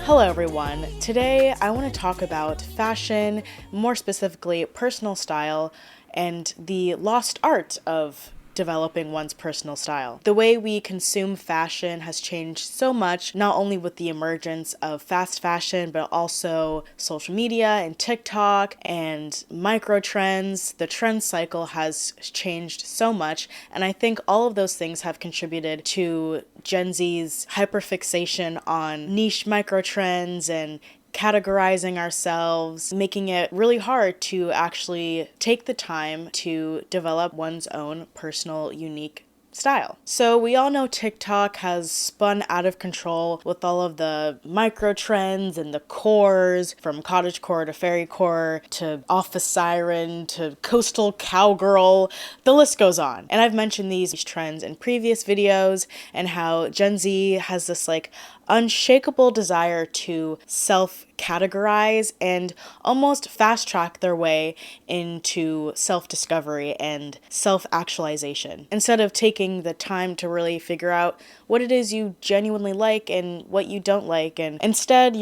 Hello everyone. Today I want to talk about fashion, more specifically personal style, and the lost art of developing one's personal style. The way we consume fashion has changed so much, not only with the emergence of fast fashion, but also social media and TikTok and micro trends. The trend cycle has changed so much, and I think all of those things have contributed to Gen Z's hyperfixation on niche micro trends and categorizing ourselves, making it really hard to actually take the time to develop one's own personal, unique style. So we all know TikTok has spun out of control with all of the micro trends and the cores, from cottagecore to fairycore to office siren to coastal cowgirl. The list goes on. And I've mentioned these trends in previous videos and how Gen Z has this unshakable desire to self-categorize and almost fast-track their way into self-discovery and self-actualization, instead of taking the time to really figure out what it is you genuinely like and what you don't like. And instead,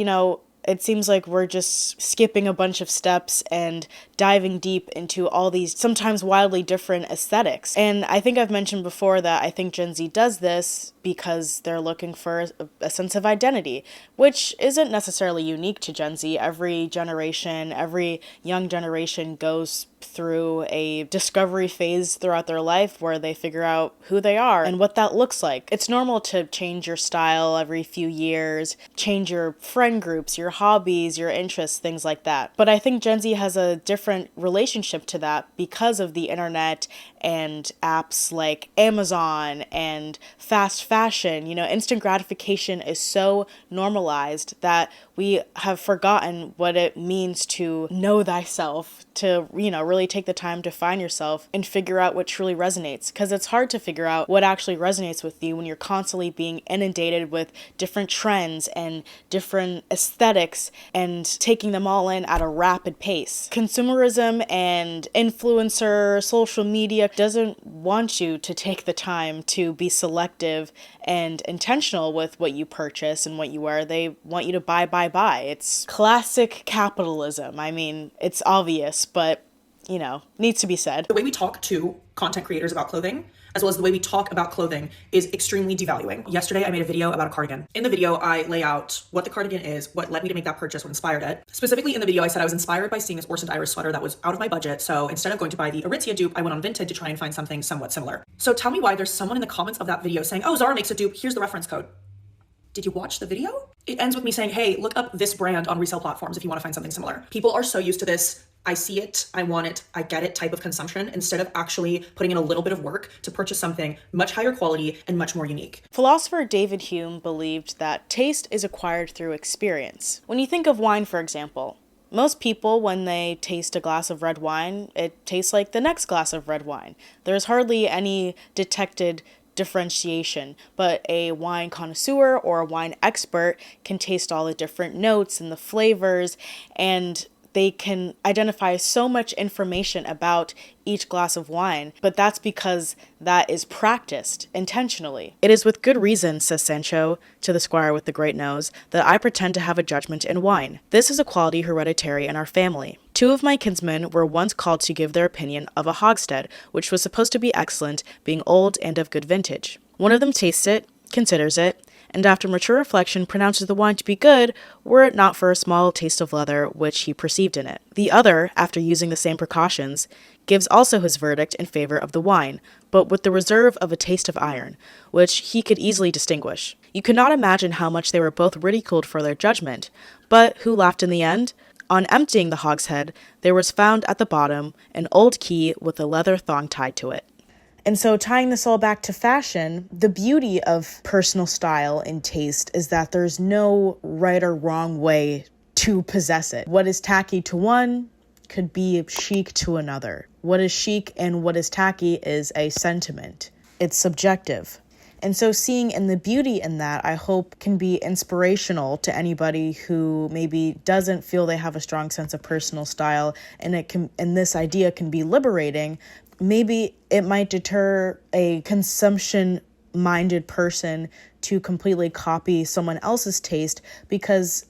it seems like we're just skipping a bunch of steps and diving deep into all these sometimes wildly different aesthetics. And I think I've mentioned before that I think Gen Z does this because they're looking for a sense of identity, which isn't necessarily unique to Gen Z. Every generation, every young generation goes through a discovery phase throughout their life where they figure out who they are and what that looks like. It's normal to change your style every few years, change your friend groups, your hobbies, your interests, things like that. But I think Gen Z has a different relationship to that because of the internet and apps like Amazon and fast fashion. Instant gratification is so normalized that we have forgotten what it means to know thyself, to, really take the time to find yourself and figure out what truly resonates. Because it's hard to figure out what actually resonates with you when you're constantly being inundated with different trends and different aesthetics and taking them all in at a rapid pace. Consumerism and influencer social media doesn't want you to take the time to be selective and intentional with what you purchase and what you wear. They want you to buy. It's classic capitalism. I mean, it's obvious, but needs to be said. The way we talk to content creators about clothing, as well as the way we talk about clothing, is extremely devaluing. Yesterday, I made a video about a cardigan. In the video, I lay out what the cardigan is, what led me to make that purchase, what inspired it. Specifically in the video, I said I was inspired by seeing this Orson Iris sweater that was out of my budget, so instead of going to buy the Aritzia dupe, I went on Vinted to try and find something somewhat similar. So tell me why there's someone in the comments of that video saying, oh, Zara makes a dupe, here's the reference code. Did you watch the video? It ends with me saying, hey, look up this brand on resale platforms if you want to find something similar. People are so used to this I see it, I want it, I get it type of consumption, instead of actually putting in a little bit of work to purchase something much higher quality and much more unique. Philosopher David Hume believed that taste is acquired through experience. When you think of wine, for example, most people, when they taste a glass of red wine, it tastes like the next glass of red wine. There's hardly any detected differentiation, but a wine connoisseur or a wine expert can taste all the different notes and the flavors, and they can identify so much information about each glass of wine, but that's because that is practiced intentionally. It is with good reason, says Sancho to the squire with the great nose, that I pretend to have a judgment in wine. This is a quality hereditary in our family. 2 of my kinsmen were once called to give their opinion of a hogshead, which was supposed to be excellent, being old and of good vintage. One of them tastes it, considers it, and after mature reflection pronounces the wine to be good, were it not for a small taste of leather which he perceived in it. The other, after using the same precautions, gives also his verdict in favor of the wine, but with the reserve of a taste of iron, which he could easily distinguish. You could not imagine how much they were both ridiculed for their judgment, but who laughed in the end? On emptying the hogshead, there was found at the bottom an old key with a leather thong tied to it. And so tying this all back to fashion, the beauty of personal style and taste is that there's no right or wrong way to possess it. What is tacky to one could be chic to another. What is chic and what is tacky is a sentiment. It's subjective. And so seeing in the beauty in that, I hope can be inspirational to anybody who maybe doesn't feel they have a strong sense of personal style, and this idea can be liberating. Maybe it might deter a consumption-minded person to completely copy someone else's taste, because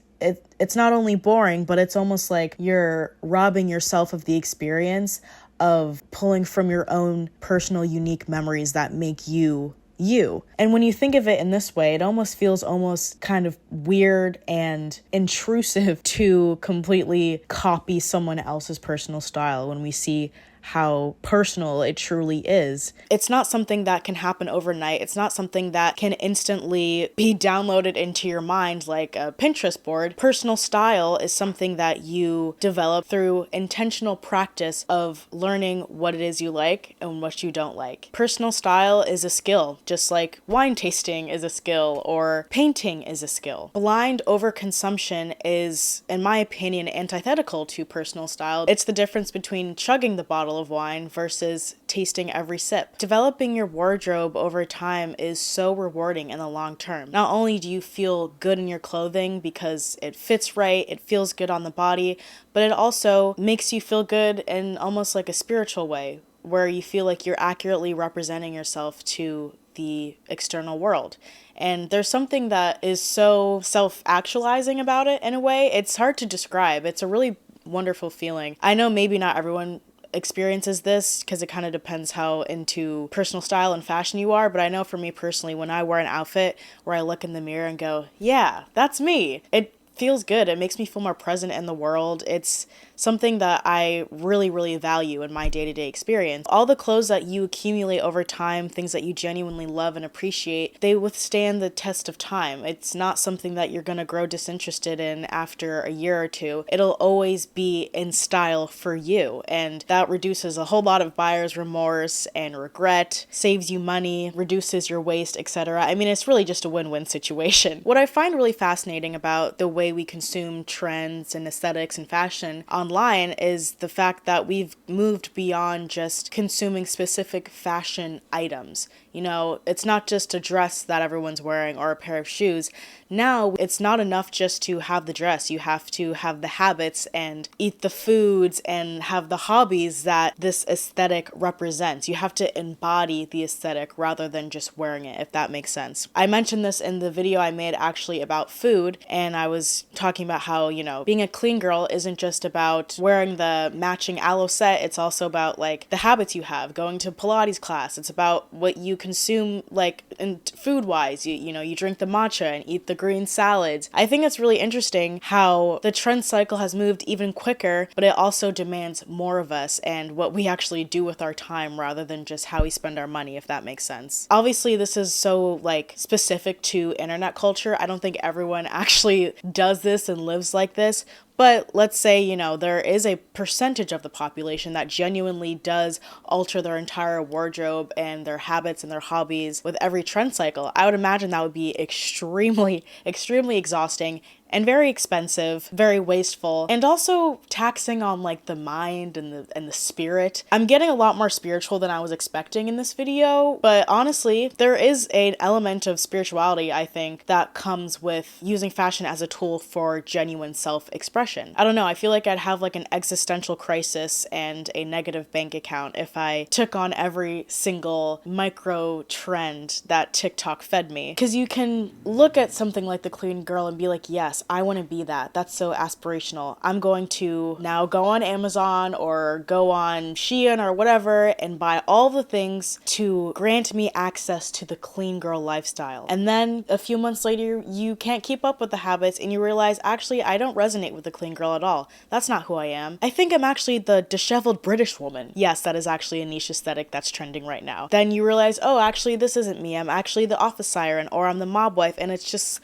it's not only boring, but it's almost like you're robbing yourself of the experience of pulling from your own personal unique memories that make you you. And when you think of it in this way, it almost feels almost kind of weird and intrusive to completely copy someone else's personal style when we see how personal it truly is. It's not something that can happen overnight. It's not something that can instantly be downloaded into your mind like a Pinterest board. Personal style is something that you develop through intentional practice of learning what it is you like and what you don't like. Personal style is a skill, just like wine tasting is a skill or painting is a skill. Blind overconsumption is, in my opinion, antithetical to personal style. It's the difference between chugging the bottle of wine versus tasting every sip. Developing your wardrobe over time is so rewarding in the long term. Not only do you feel good in your clothing because it fits right, it feels good on the body, but it also makes you feel good in almost like a spiritual way, where you feel like you're accurately representing yourself to the external world. And there's something that is so self-actualizing about it in a way. It's hard to describe. It's a really wonderful feeling. I know maybe not everyone experiences this because it kind of depends how into personal style and fashion you are, but I know for me personally, when I wear an outfit where I look in the mirror and go, yeah, that's me, it feels good. It makes me feel more present in the world. It's something that I really, really value in my day-to-day experience. All the clothes that you accumulate over time, things that you genuinely love and appreciate, they withstand the test of time. It's not something that you're going to grow disinterested in after a year or two. It'll always be in style for you, and that reduces a whole lot of buyer's remorse and regret, saves you money, reduces your waste, etc. I mean, it's really just a win-win situation. What I find really fascinating about the way we consume trends and aesthetics and fashion online is the fact that we've moved beyond just consuming specific fashion items. You know, it's not just a dress that everyone's wearing or a pair of shoes. Now, it's not enough just to have the dress. You have to have the habits and eat the foods and have the hobbies that this aesthetic represents. You have to embody the aesthetic rather than just wearing it, if that makes sense. I mentioned this in the video I made actually about food, and I was talking about how, you know, being a clean girl isn't just about wearing the matching aloe set. It's also about like the habits you have, going to Pilates class. It's about what you consume, like, in food-wise. You know, you drink the matcha and eat the green salads. I think it's really interesting how the trend cycle has moved even quicker, but it also demands more of us and what we actually do with our time rather than just how we spend our money, if that makes sense. Obviously, this is so, like, specific to internet culture. I don't think everyone actually does this and lives like this, but let's say, you know, there is a percentage of the population that genuinely does alter their entire wardrobe and their habits and their hobbies with every trend cycle. I would imagine that would be extremely, extremely exhausting and very expensive, very wasteful, and also taxing on like the mind and the spirit. I'm getting a lot more spiritual than I was expecting in this video, but honestly, there is an element of spirituality, I think, that comes with using fashion as a tool for genuine self-expression. I don't know, I feel like I'd have like an existential crisis and a negative bank account if I took on every single micro trend that TikTok fed me. Because you can look at something like the clean girl and be like, yes, I want to be that. That's so aspirational. I'm going to now go on Amazon or go on Shein or whatever and buy all the things to grant me access to the clean girl lifestyle. And then a few months later, you can't keep up with the habits and you realize, actually, I don't resonate with the clean girl at all. That's not who I am. I think I'm actually the disheveled British woman. Yes, that is actually a niche aesthetic that's trending right now. Then you realize, oh, actually, this isn't me. I'm actually the office siren or I'm the mob wife, and it's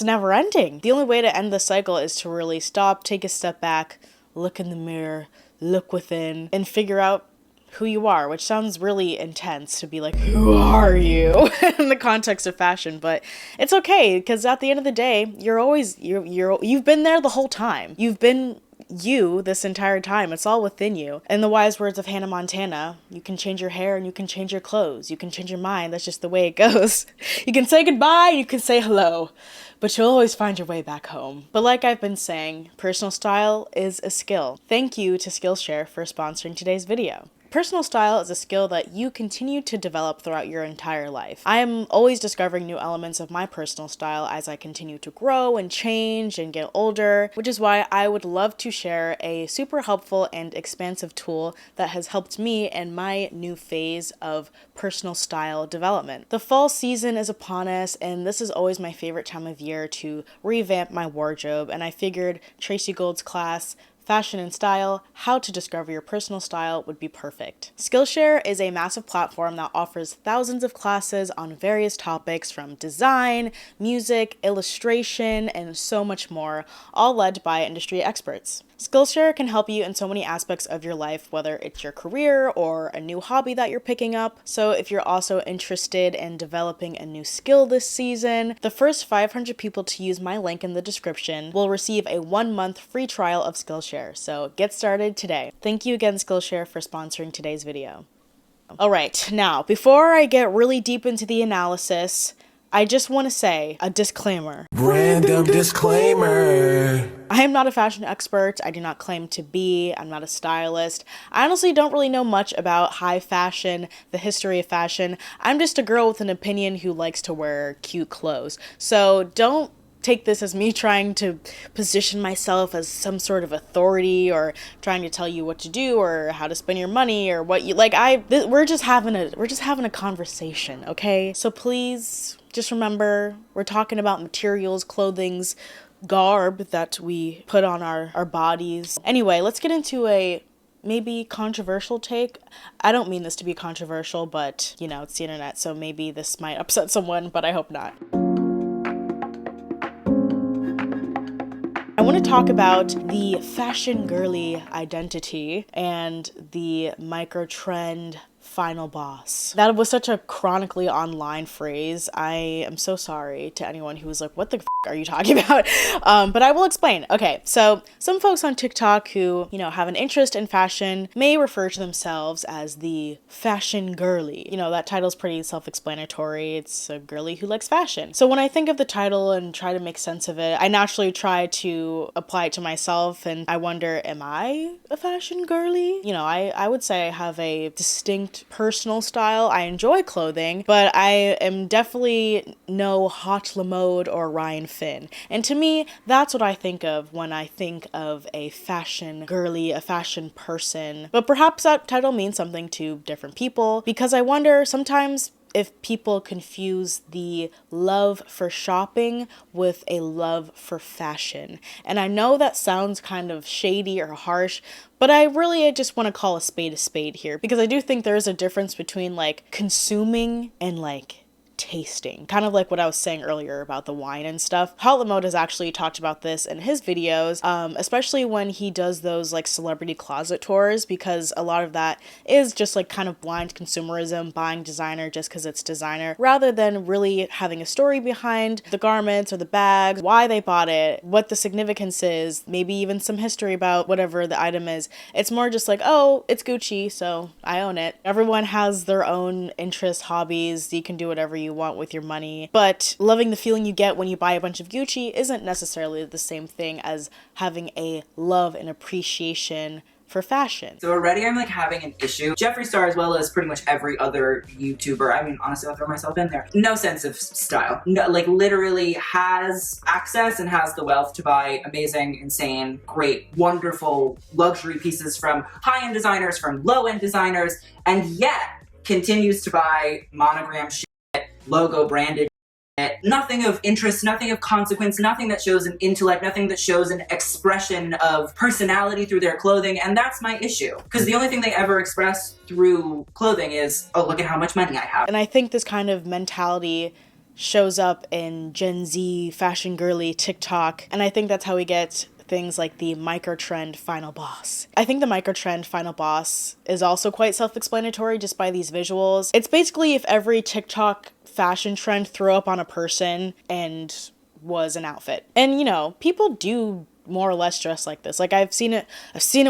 never ending. The only way to end the cycle is to really stop, take a step back, look in the mirror, look within, and figure out who you are, which sounds really intense to be like, who are you in the context of fashion, but it's okay, because at the end of the day, you've been there the whole time. You've been you this entire time. It's all within you. In the wise words of Hannah Montana, you can change your hair and you can change your clothes. You can change your mind. That's just the way it goes. You can say goodbye, you can say hello, but you'll always find your way back home. But like I've been saying, personal style is a skill. Thank you to Skillshare for sponsoring today's video. Personal style is a skill that you continue to develop throughout your entire life. I am always discovering new elements of my personal style as I continue to grow and change and get older, which is why I would love to share a super helpful and expansive tool that has helped me in my new phase of personal style development. The fall season is upon us, and this is always my favorite time of year to revamp my wardrobe, and I figured Tracy Gold's class, Fashion and Style, How to Discover Your Personal Style would be perfect. Skillshare is a massive platform that offers thousands of classes on various topics from design, music, illustration, and so much more, all led by industry experts. Skillshare can help you in so many aspects of your life, whether it's your career or a new hobby that you're picking up. So if you're also interested in developing a new skill this season, the first 500 people to use my link in the description will receive a 1-month free trial of Skillshare. So get started today. Thank you again, Skillshare, for sponsoring today's video. All right, now, before I get really deep into the analysis, I just want to say a disclaimer. Random disclaimer. I am not a fashion expert. I do not claim to be. I'm not a stylist. I honestly don't really know much about high fashion, the history of fashion. I'm just a girl with an opinion who likes to wear cute clothes. So don't take this as me trying to position myself as some sort of authority or trying to tell you what to do or how to spend your money or what you like. We're just having a conversation, okay? So please just remember, we're talking about materials, clothings, garb that we put on our bodies. Anyway, let's get into a maybe controversial take. I don't mean this to be controversial, but you know, it's the internet, so maybe this might upset someone, but I hope not. I want to talk about the fashion girly identity and the micro trend final boss. That was such a chronically online phrase. I am so sorry to anyone who was like, what the f are you talking about? But I will explain. Okay, so some folks on TikTok who, have an interest in fashion may refer to themselves as the fashion girly. That title's pretty self-explanatory. It's a girly who likes fashion. So when I think of the title and try to make sense of it, I naturally try to apply it to myself, and I wonder, am I a fashion girly? I would say I have a distinct personal style. I enjoy clothing, but I am definitely no Hot Lamode or Ryan Finn. And to me, that's what I think of when I think of a fashion girly, a fashion person. But perhaps that title means something to different people, because I wonder sometimes if people confuse the love for shopping with a love for fashion. And I know that sounds kind of shady or harsh, but I just want to call a spade here, because I do think there is a difference between consuming and tasting. Kind of like what I was saying earlier about the wine and stuff. Hot Lamode has actually talked about this in his videos, especially when he does those celebrity closet tours, because a lot of that is just kind of blind consumerism, buying designer just because it's designer, rather than really having a story behind the garments or the bags, why they bought it, what the significance is, maybe even some history about whatever the item is. It's more just oh, it's Gucci, so I own it. Everyone has their own interests, hobbies. You can do whatever you want with your money, but loving the feeling you get when you buy a bunch of Gucci isn't necessarily the same thing as having a love and appreciation for fashion. So already I'm having an issue. Jeffree Star, as well as pretty much every other YouTuber, I mean, honestly, I'll throw myself in there. No sense of style. No, literally has access and has the wealth to buy amazing, insane, great, wonderful luxury pieces from high-end designers, from low-end designers, and yet continues to buy monogram shit, logo branded shit, nothing of interest, nothing of consequence, nothing that shows an intellect, nothing that shows an expression of personality through their clothing. And that's my issue, because the only thing they ever express through clothing is, oh, look at how much money I have. And I think this kind of mentality shows up in Gen Z fashion girly TikTok, and I think that's how we get things like the microtrend final boss. I think the microtrend final boss is also quite self-explanatory just by these visuals. It's basically if every TikTok fashion trend threw up on a person and was an outfit. And people do more or less dress like this. Like I've seen it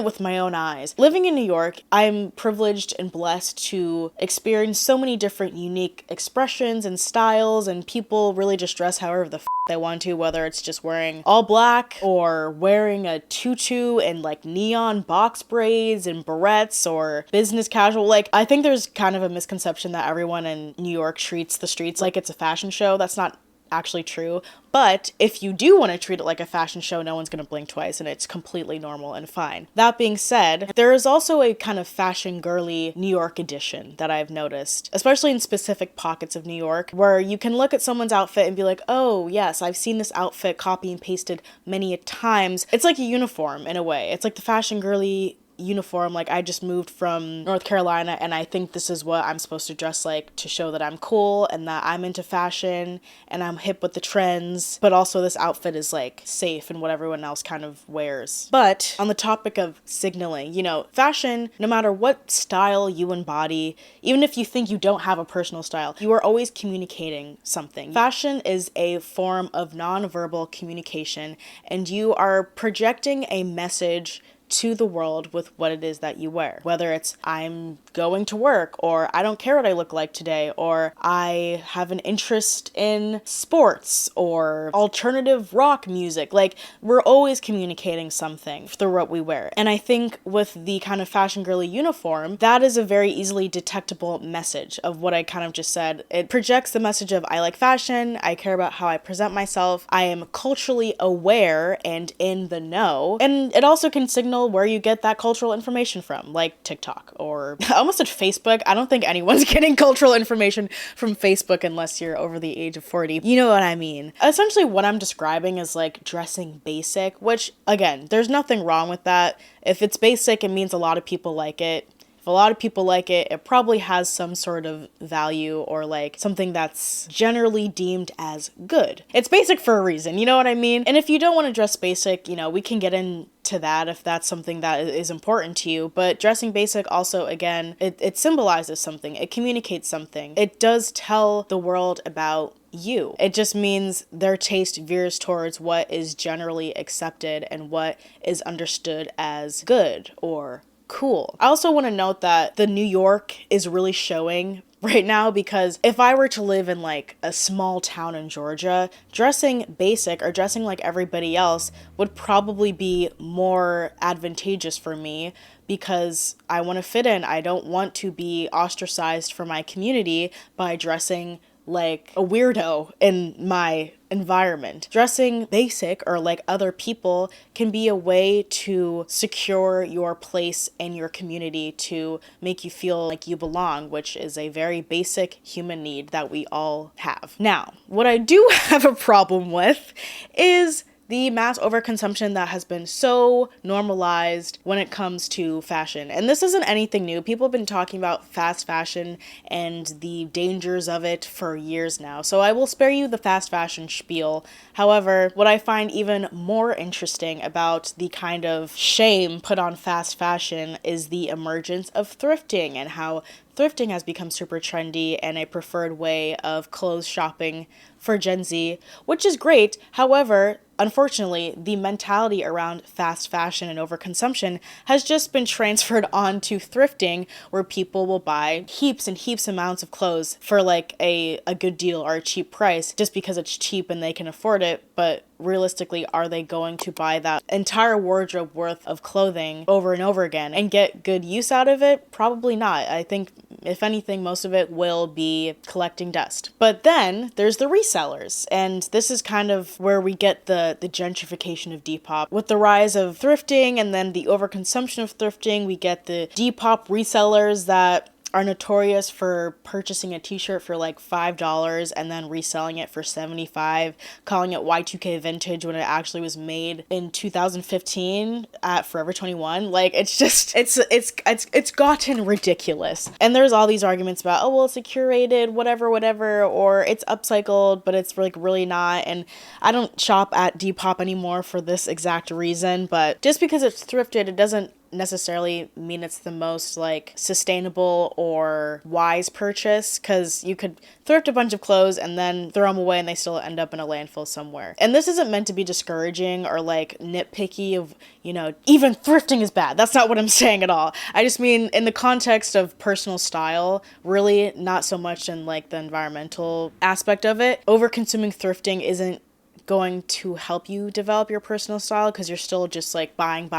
with my own eyes. Living in New York, I'm privileged and blessed to experience so many different unique expressions and styles, and people really just dress however the they want to, whether it's just wearing all black or wearing a tutu and like neon box braids and barrettes or business casual. Like I think there's kind of a misconception that everyone in New York treats the streets like it's a fashion show. That's not actually true. But if you do want to treat it like a fashion show, no one's going to blink twice and it's completely normal and fine. That being said, there is also a kind of fashion girly New York edition that I've noticed, especially in specific pockets of New York, where you can look at someone's outfit and be like, oh yes, I've seen this outfit copy and pasted many a times. It's like a uniform in a way. It's like the fashion girly uniform. Like I just moved from North Carolina and I think this is what I'm supposed to dress like to show that I'm cool and that I'm into fashion and I'm hip with the trends, but also this outfit is like safe and what everyone else kind of wears. But on the topic of signaling, you know, fashion, no matter what style you embody, even if you think you don't have a personal style, you are always communicating something. Fashion is a form of nonverbal communication and you are projecting a message to the world with what it is that you wear. Whether it's I'm going to work, or I don't care what I look like today, or I have an interest in sports or alternative rock music. Like we're always communicating something through what we wear. And I think with the kind of fashion girly uniform, that is a very easily detectable message of what I kind of just said. It projects the message of I like fashion, I care about how I present myself, I am culturally aware and in the know, and it also can signal where you get that cultural information from, like TikTok or I almost said Facebook. I don't think anyone's getting cultural information from Facebook unless you're over the age of 40. You know what I mean? Essentially what I'm describing is like dressing basic, which again, there's nothing wrong with that. If it's basic, it means a lot of people like it. If a lot of people like it, it probably has some sort of value or like something that's generally deemed as good. It's basic for a reason, you know what I mean? And if you don't want to dress basic, you know, we can get into that if that's something that is important to you. But dressing basic also, again, it symbolizes something. It communicates something. It does tell the world about you. It just means their taste veers towards what is generally accepted and what is understood as good or cool. I also want to note that the New York is really showing right now, because if I were to live in like a small town in Georgia, dressing basic or dressing like everybody else would probably be more advantageous for me because I want to fit in. I don't want to be ostracized from my community by dressing like a weirdo in my environment. Dressing basic or like other people can be a way to secure your place in your community, to make you feel like you belong, which is a very basic human need that we all have. Now, what I do have a problem with is the mass overconsumption that has been so normalized when it comes to fashion. And this isn't anything new. People have been talking about fast fashion and the dangers of it for years now. So I will spare you the fast fashion spiel. However, what I find even more interesting about the kind of shame put on fast fashion is the emergence of thrifting and how thrifting has become super trendy and a preferred way of clothes shopping for Gen Z, which is great. However, unfortunately, the mentality around fast fashion and overconsumption has just been transferred on to thrifting, where people will buy heaps and heaps amounts of clothes for like a good deal or a cheap price just because it's cheap and they can afford it. But realistically, are they going to buy that entire wardrobe worth of clothing over and over again and get good use out of it? Probably not. I think if anything, most of it will be collecting dust. But then there's the resellers, and this is kind of where we get the gentrification of Depop. With the rise of thrifting and then the overconsumption of thrifting, we get the Depop resellers that are notorious for purchasing a t-shirt for like $5 and then reselling it for $75, calling it Y2K vintage when it actually was made in 2015 at Forever 21. Like it's just it's gotten ridiculous. And there's all these arguments about, oh well, it's a curated whatever, or it's upcycled, but it's like really not. And I don't shop at Depop anymore for this exact reason, but just because it's thrifted, it doesn't necessarily mean it's the most like sustainable or wise purchase, because you could thrift a bunch of clothes and then throw them away and they still end up in a landfill somewhere. And this isn't meant to be discouraging or like nitpicky of, you know, even thrifting is bad. That's not what I'm saying at all. I just mean in the context of personal style, really not so much in like the environmental aspect of it. Over-consuming thrifting isn't going to help you develop your personal style, because you're still just like buying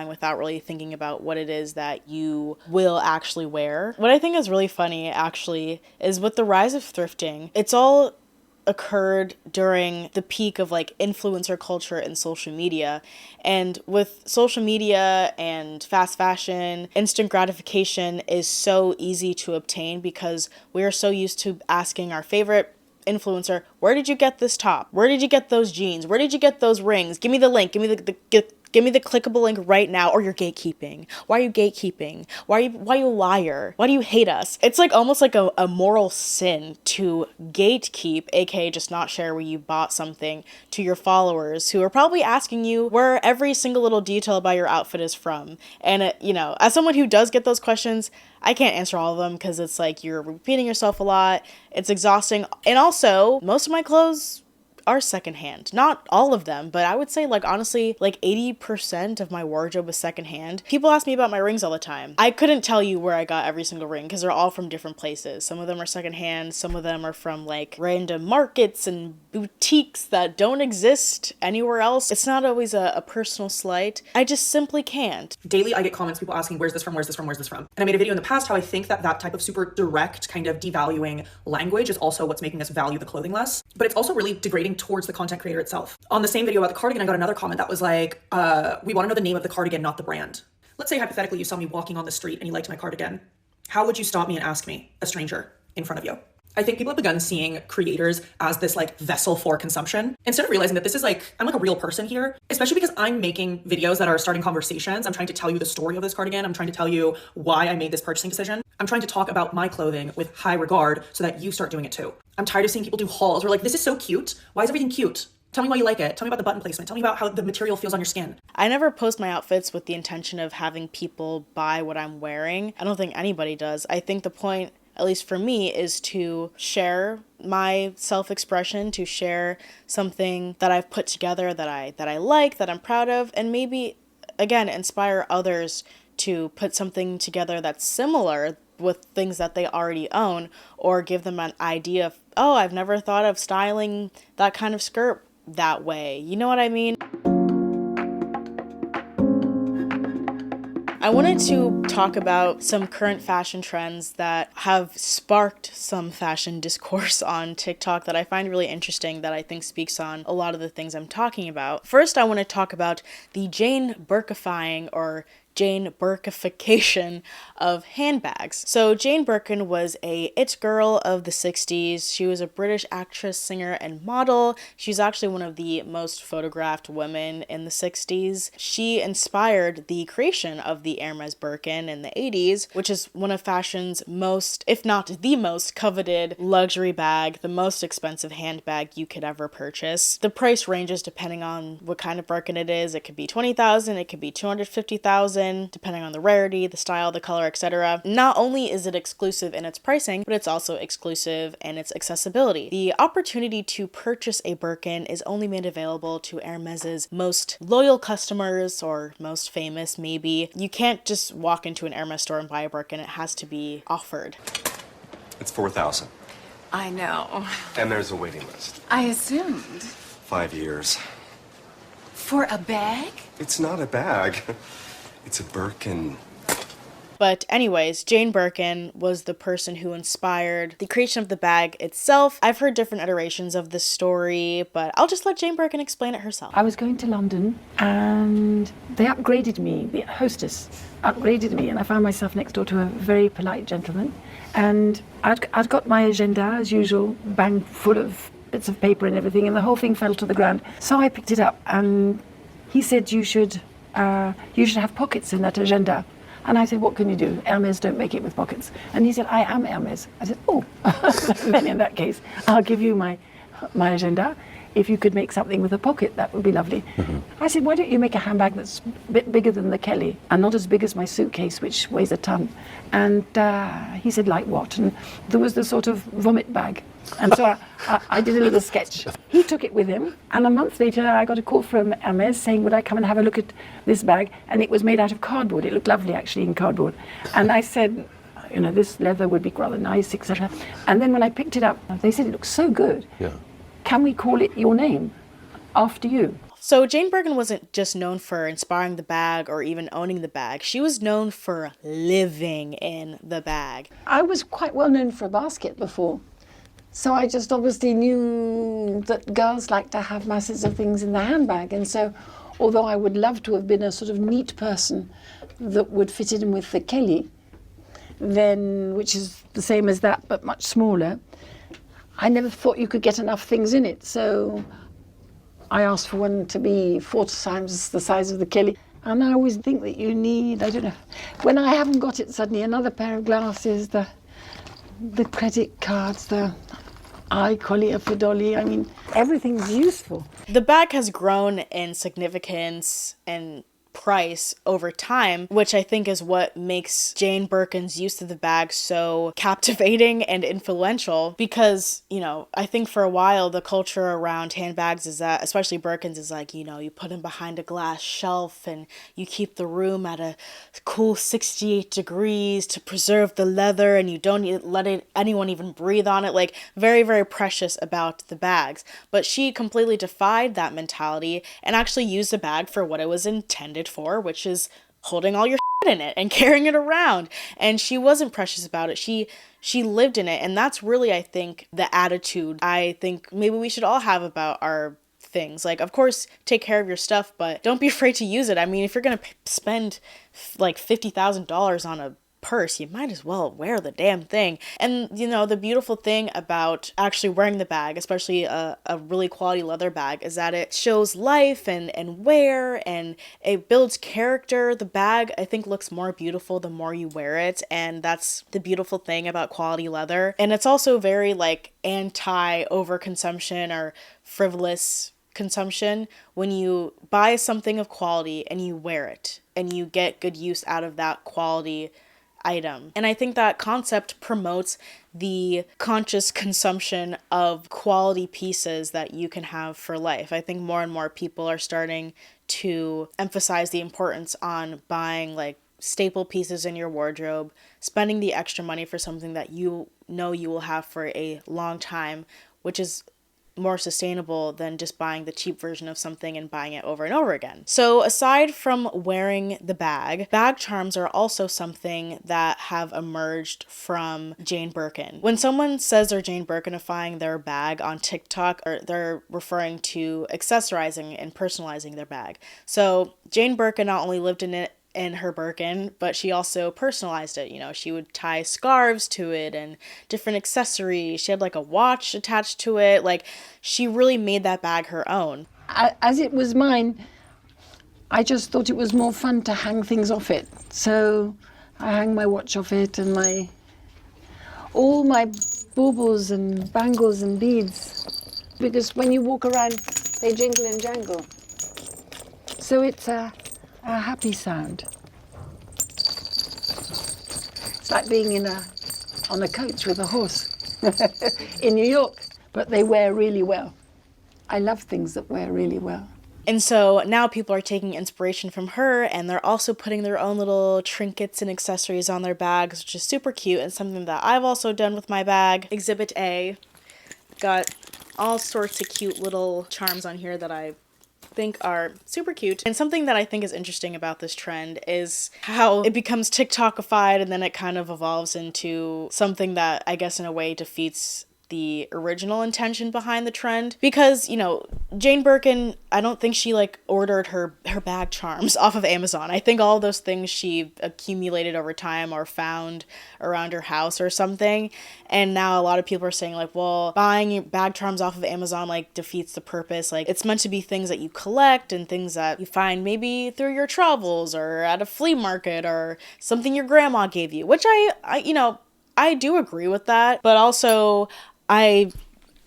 without really thinking about what it is that you will actually wear. What I think is really funny actually is with the rise of thrifting, it's all occurred during the peak of like influencer culture and social media. And with social media and fast fashion, instant gratification is so easy to obtain because we are so used to asking our favorite influencer, where did you get this top? Where did you get those jeans? Where did you get those rings? Give me the link. Give me the clickable link right now, or you're gatekeeping. Why are you gatekeeping? Why are you a liar? Why do you hate us? It's like almost like a moral sin to gatekeep, aka just not share where you bought something, to your followers who are probably asking you where every single little detail about your outfit is from. And you know, as someone who does get those questions, I can't answer all of them because it's like you're repeating yourself a lot. It's exhausting. And also, most of my clothes are secondhand. Not all of them, but I would say like honestly like 80% of my wardrobe is secondhand. People ask me about my rings all the time. I couldn't tell you where I got every single ring because they're all from different places. Some of them are secondhand, some of them are from like random markets and boutiques that don't exist anywhere else. It's not always a personal slight. I just simply can't. Daily, I get comments, people asking, where's this from? Where's this from? Where's this from? And I made a video in the past how I think that type of super direct kind of devaluing language is also what's making us value the clothing less. But it's also really degrading towards the content creator itself. On the same video about the cardigan, I got another comment that was like, we want to know the name of the cardigan, not the brand. Let's say hypothetically you saw me walking on the street and you liked my cardigan. How would you stop me and ask me, a stranger, in front of you? I think people have begun seeing creators as this like vessel for consumption instead of realizing that this is like, I'm like a real person here, especially because I'm making videos that are starting conversations. I'm trying to tell you the story of this cardigan. I'm trying to tell you why I made this purchasing decision. I'm trying to talk about my clothing with high regard so that you start doing it too. I'm tired of seeing people do hauls. We're like, this is so cute. Why is everything cute? Tell me why you like it. Tell me about the button placement. Tell me about how the material feels on your skin. I never post my outfits with the intention of having people buy what I'm wearing. I don't think anybody does. I think the point, at least for me, is to share my self-expression, to share something that I've put together that I like, that I'm proud of, and maybe, again, inspire others to put something together that's similar with things that they already own, or give them an idea of, oh, I've never thought of styling that kind of skirt that way. You know what I mean? I wanted to talk about some current fashion trends that have sparked some fashion discourse on TikTok that I find really interesting, that I think speaks on a lot of the things I'm talking about. First, I want to talk about the Jane Birkifying or Jane Birkification of handbags. So Jane Birkin was a it girl of the 60s. She was a British actress, singer, and model. She's actually one of the most photographed women in the 60s. She inspired the creation of the Hermes Birkin in the 80s, which is one of fashion's most, if not the most coveted luxury bag, the most expensive handbag you could ever purchase. The price ranges depending on what kind of Birkin it is. It could be $20,000, it could be $250,000, depending on the rarity, the style, the color, etc. Not only is it exclusive in its pricing, but it's also exclusive in its accessibility. The opportunity to purchase a Birkin is only made available to Hermes's most loyal customers, or most famous maybe. You can't just walk into an Hermes store and buy a Birkin. It has to be offered. It's 4,000. I know. And there's a waiting list. I assumed. 5 years. For a bag? It's not a bag. It's a Birkin. But anyways, Jane Birkin was the person who inspired the creation of the bag itself. I've heard different iterations of this story, but I'll just let Jane Birkin explain it herself. I was going to London and they upgraded me, the hostess upgraded me, and I found myself next door to a very polite gentleman. And I'd got my agenda, as usual, bang full of bits of paper and everything, and the whole thing fell to the ground. So I picked it up and he said, you should have pockets in that agenda. And I said, what can you do? Hermes don't make it with pockets. And he said, I am Hermes. I said, oh, then in that case, I'll give you my agenda. if you could make something with a pocket, that would be lovely. I said, why don't you make a handbag that's a bit bigger than the Kelly and not as big as my suitcase, which weighs a ton? And he said, like what? And there was the sort of vomit bag. And so I did a little sketch. He took it with him, and a month later I got a call from Hermes saying, would I come and have a look at this bag? And it was made out of cardboard. It looked lovely, actually, in cardboard. And I said, you know, this leather would be rather nice, etc. And then when I picked it up, they said, it looks so good. Yeah. Can we call it your name, after you? So Jane Birkin wasn't just known for inspiring the bag or even owning the bag. She was known for living in the bag. I was quite well known for a basket before. So I just obviously knew that girls like to have masses of things in the handbag. And so, although I would love to have been a sort of neat person that would fit in with the Kelly, then, which is the same as that, but much smaller, I never thought you could get enough things in it. So I asked for one to be 4 times the size of the Kelly. And I always think that you need, I don't know, when I haven't got it suddenly, another pair of glasses, the credit cards, the eye collier for Dolly. I mean, everything's useful. The bag has grown in significance and price over time, which I think is what makes Jane Birkin's use of the bag so captivating and influential, because, you know, I think for a while the culture around handbags is that, especially Birkins, is like, you know, you put them behind a glass shelf and you keep the room at a cool 68 degrees to preserve the leather, and you don't let anyone even breathe on it. Like, very, very precious about the bags. But she completely defied that mentality and actually used the bag for what it was intended for, which is holding all your shit in it and carrying it around. And she wasn't precious about it. She lived in it. And that's really, I think, the attitude I think maybe we should all have about our things. Like, of course, take care of your stuff, but don't be afraid to use it. I mean, if you're gonna spend like $50,000 on a purse, you might as well wear the damn thing. And, you know, the beautiful thing about actually wearing the bag, especially a really quality leather bag, is that it shows life and wear, and it builds character. The bag, I think, looks more beautiful the more you wear it, and that's the beautiful thing about quality leather. And it's also very, like, anti-overconsumption or frivolous consumption when you buy something of quality and you wear it and you get good use out of that quality item. And I think that concept promotes the conscious consumption of quality pieces that you can have for life. I think more and more people are starting to emphasize the importance on buying like staple pieces in your wardrobe, spending the extra money for something that you know you will have for a long time, which is more sustainable than just buying the cheap version of something and buying it over and over again. So aside from wearing the bag charms are also something that have emerged from Jane Birkin. When someone says they're Jane Birkinifying their bag on TikTok, or they're referring to accessorizing and personalizing their bag. So Jane Birkin not only lived in it in her Birkin, but she also personalized it. You know, she would tie scarves to it and different accessories. She had like a watch attached to it. Like, she really made that bag her own. As it was mine, I just thought it was more fun to hang things off it. So I hang my watch off it, and all my baubles and bangles and beads, because when you walk around, they jingle and jangle. So it's a happy sound. It's like being on a coach with a horse in New York, but they wear really well. I love things that wear really well. And so now people are taking inspiration from her, and they're also putting their own little trinkets and accessories on their bags, which is super cute, and something that I've also done with my bag. Exhibit A. Got all sorts of cute little charms on here that I think are super cute. And something that I think is interesting about this trend is how it becomes TikTokified, and then it kind of evolves into something that I guess in a way defeats the original intention behind the trend. Because, you know, Jane Birkin, I don't think she like ordered her bag charms off of Amazon. I think all those things she accumulated over time or found around her house or something. And now a lot of people are saying like, well, buying bag charms off of Amazon like defeats the purpose. Like, it's meant to be things that you collect and things that you find maybe through your travels or at a flea market or something your grandma gave you, which I you know, I do agree with that. But also, I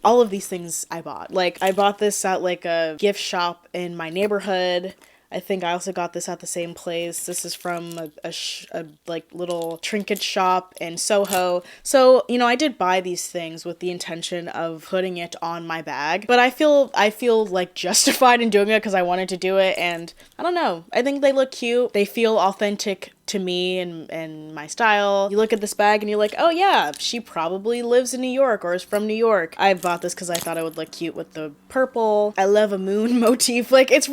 All of these things I bought. Like, I bought this at like a gift shop in my neighborhood. I think I also got this at the same place. This is from a like little trinket shop in Soho. So, you know, I did buy these things with the intention of putting it on my bag, but I feel like justified in doing it because I wanted to do it, and I don't know. I think they look cute. They feel authentic to me and my style. You look at this bag and you're like, oh yeah, she probably lives in New York or is from New York. I bought this because I thought it would look cute with the purple. I love a moon motif. Like, it's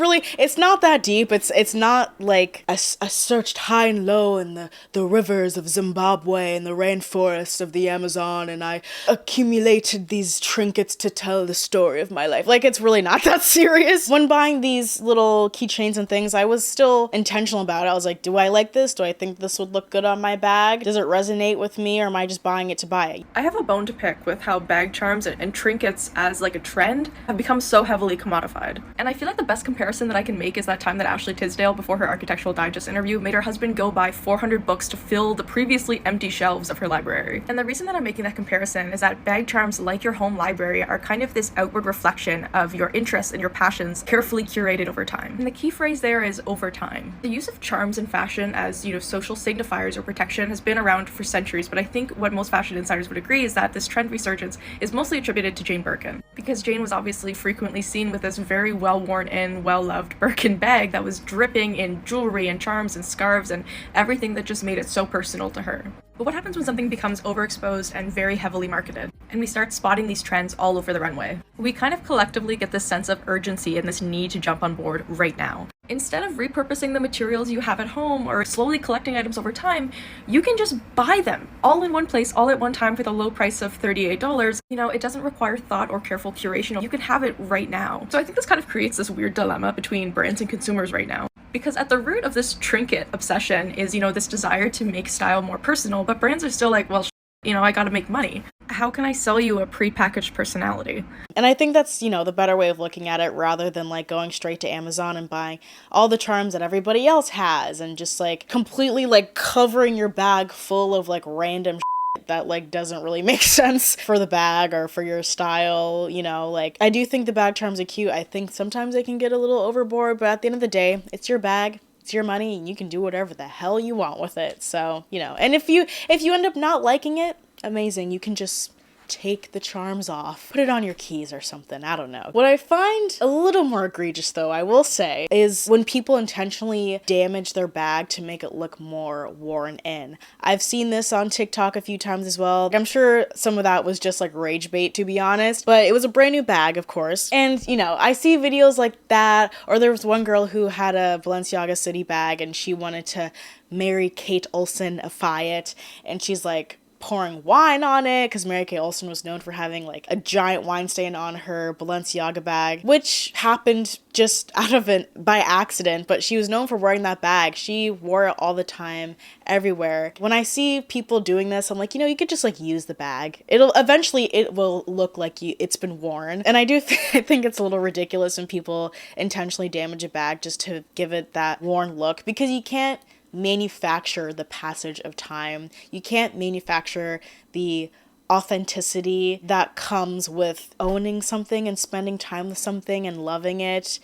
not that deep. It's not like I searched high and low in the rivers of Zimbabwe and the rainforests of the Amazon, and I accumulated these trinkets to tell the story of my life. Like, it's really not that serious. When buying these little keychains and things, I was still intentional about it. I was like, do I like this? Do I think this would look good on my bag? Does it resonate with me, or am I just buying it to buy it? I have a bone to pick with how bag charms and trinkets as like a trend have become so heavily commodified. And I feel like the best comparison that I can make is that time that Ashley Tisdale, before her Architectural Digest interview, made her husband go buy 400 books to fill the previously empty shelves of her library. And the reason that I'm making that comparison is that bag charms, like your home library, are kind of this outward reflection of your interests and your passions carefully curated over time. And the key phrase there is over time. The use of charms in fashion as, social signifiers or protection has been around for centuries, but I think what most fashion insiders would agree is that this trend resurgence is mostly attributed to Jane Birkin, because Jane was obviously frequently seen with this very well-worn in, well-loved Birkin bag that was dripping in jewelry and charms and scarves and everything that just made it so personal to her. But what happens when something becomes overexposed and very heavily marketed, and we start spotting these trends all over the runway? We kind of collectively get this sense of urgency and this need to jump on board right now. Instead of repurposing the materials you have at home or slowly collecting items over time, you can just buy them all in one place, all at one time for the low price of $38. It doesn't require thought or careful curation. You can have it right now. So I think this kind of creates this weird dilemma between brands and consumers right now. Because at the root of this trinket obsession is, this desire to make style more personal, but brands are still like, well, I gotta make money. How can I sell you a prepackaged personality? And I think that's, the better way of looking at it, rather than like going straight to Amazon and buying all the charms that everybody else has and just like completely like covering your bag full of like random that like doesn't really make sense for the bag or for your style. Like, I do think the bag charms are cute. I think sometimes they can get a little overboard, but at the end of the day, it's your bag. It's your money, and you can do whatever the hell you want with it. So, and if you end up not liking it, amazing. You can just take the charms off, put it on your keys or something. I don't know. What I find a little more egregious, though, I will say, is when people intentionally damage their bag to make it look more worn in. I've seen this on TikTok a few times as well. I'm sure some of that was just like rage bait, to be honest, but it was a brand new bag, of course. And, I see videos like that, or there was one girl who had a Balenciaga City bag and she wanted to marry Kate Olsen-ify it, and she's like pouring wine on it, because Mary Kay Olsen was known for having like a giant wine stain on her Balenciaga bag, which happened just out of it by accident, but she was known for wearing that bag. She wore it all the time, everywhere. When I see people doing this, I'm like, you could just like use the bag. It will look like it's been worn. And I do think it's a little ridiculous when people intentionally damage a bag just to give it that worn look, because you can't manufacture the passage of time. You can't manufacture the authenticity that comes with owning something and spending time with something and loving it.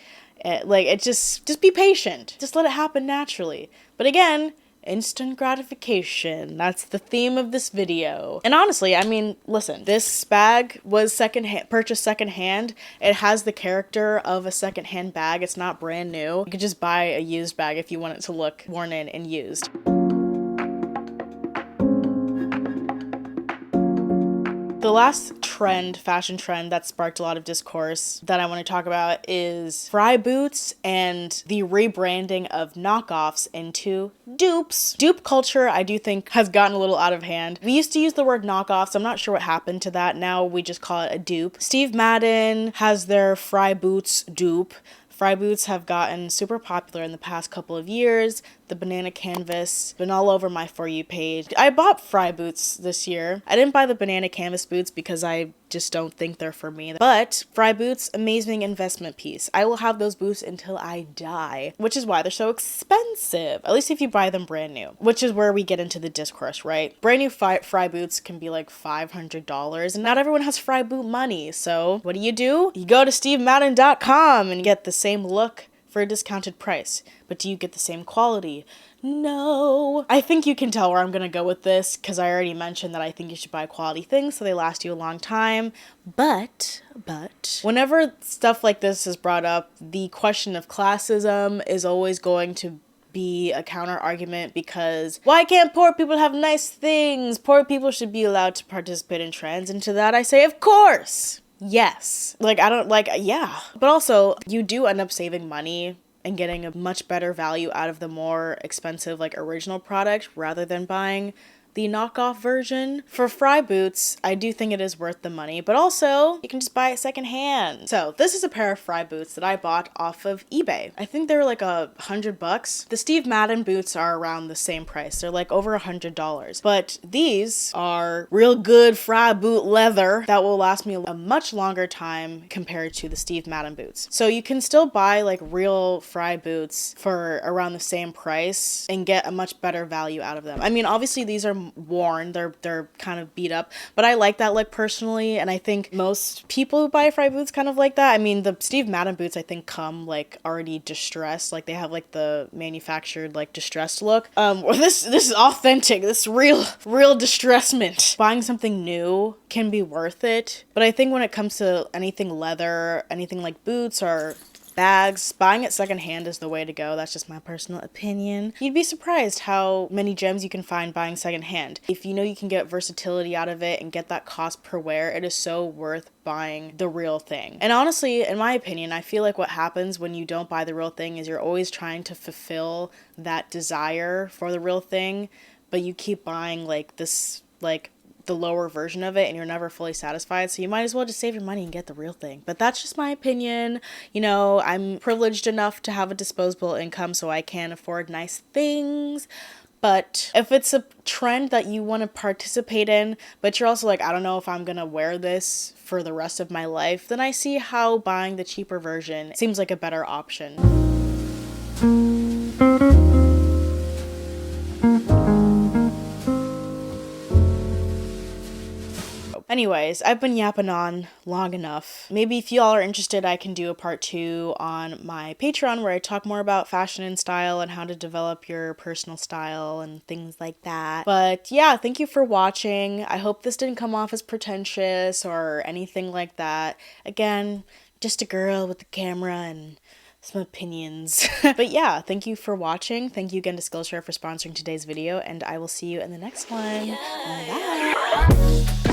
Just be patient. Just let it happen naturally. But again, instant gratification. That's the theme of this video. And honestly, listen, this bag was purchased secondhand. It has the character of a secondhand bag. It's not brand new. You could just buy a used bag if you want it to look worn in and used. The last fashion trend that sparked a lot of discourse that I want to talk about is frye boots and the rebranding of knockoffs into dupes. Dupe culture, I do think, has gotten a little out of hand. We used to use the word knockoffs. I'm not sure what happened to that. Now we just call it a dupe. Steve Madden has their frye boots dupe. Frye boots have gotten super popular in the past couple of years. the banana canvas. Been all over my For You page. I bought frye boots this year. I didn't buy the banana canvas boots because I just don't think they're for me. But frye boots, amazing investment piece. I will have those boots until I die, which is why they're so expensive. At least if you buy them brand new, which is where we get into the discourse, right? Brand new frye boots can be like $500, and not everyone has frye boot money. So what do? You go to stevemadden.com and get the same look for a discounted price. But do you get the same quality? No. I think you can tell where I'm gonna go with this, because I already mentioned that I think you should buy quality things so they last you a long time. But, whenever stuff like this is brought up, the question of classism is always going to be a counter argument, because why can't poor people have nice things? Poor people should be allowed to participate in trends. And to that I say, of course. Yes. Yeah. But also, you do end up saving money and getting a much better value out of the more expensive, original product, rather than buying the knockoff version. For frye boots, I do think it is worth the money, but also you can just buy it secondhand. So this is a pair of frye boots that I bought off of eBay. I think they were like $100. The Steve Madden boots are around the same price. They're like over $100, but these are real good frye boot leather that will last me a much longer time compared to the Steve Madden boots. So you can still buy real frye boots for around the same price and get a much better value out of them. I mean, obviously these are worn, they're kind of beat up, but I like that look personally, and I think most people who buy frye boots kind of like that. I mean, the Steve Madden boots I think come already distressed, they have the manufactured distressed look. This is authentic, this real distressment. Buying something new can be worth it, but I think when it comes to anything leather, anything like boots or bags, buying it secondhand is the way to go. That's just my personal opinion. You'd be surprised how many gems you can find buying secondhand. If you know you can get versatility out of it and get that cost per wear, it is so worth buying the real thing. And honestly, in my opinion, I feel like what happens when you don't buy the real thing is you're always trying to fulfill that desire for the real thing, but you keep buying the lower version of it and you're never fully satisfied. So you might as well just save your money and get the real thing. But that's just my opinion. You know, I'm privileged enough to have a disposable income so I can afford nice things. But if it's a trend that you want to participate in, but you're also I don't know if I'm gonna wear this for the rest of my life, then I see how buying the cheaper version seems like a better option. Anyways, I've been yapping on long enough. Maybe if y'all are interested, I can do a part 2 on my Patreon where I talk more about fashion and style and how to develop your personal style and things like that. But yeah, thank you for watching. I hope this didn't come off as pretentious or anything like that. Again, just a girl with a camera and some opinions. But yeah, thank you for watching. Thank you again to Skillshare for sponsoring today's video, and I will see you in the next one. Bye!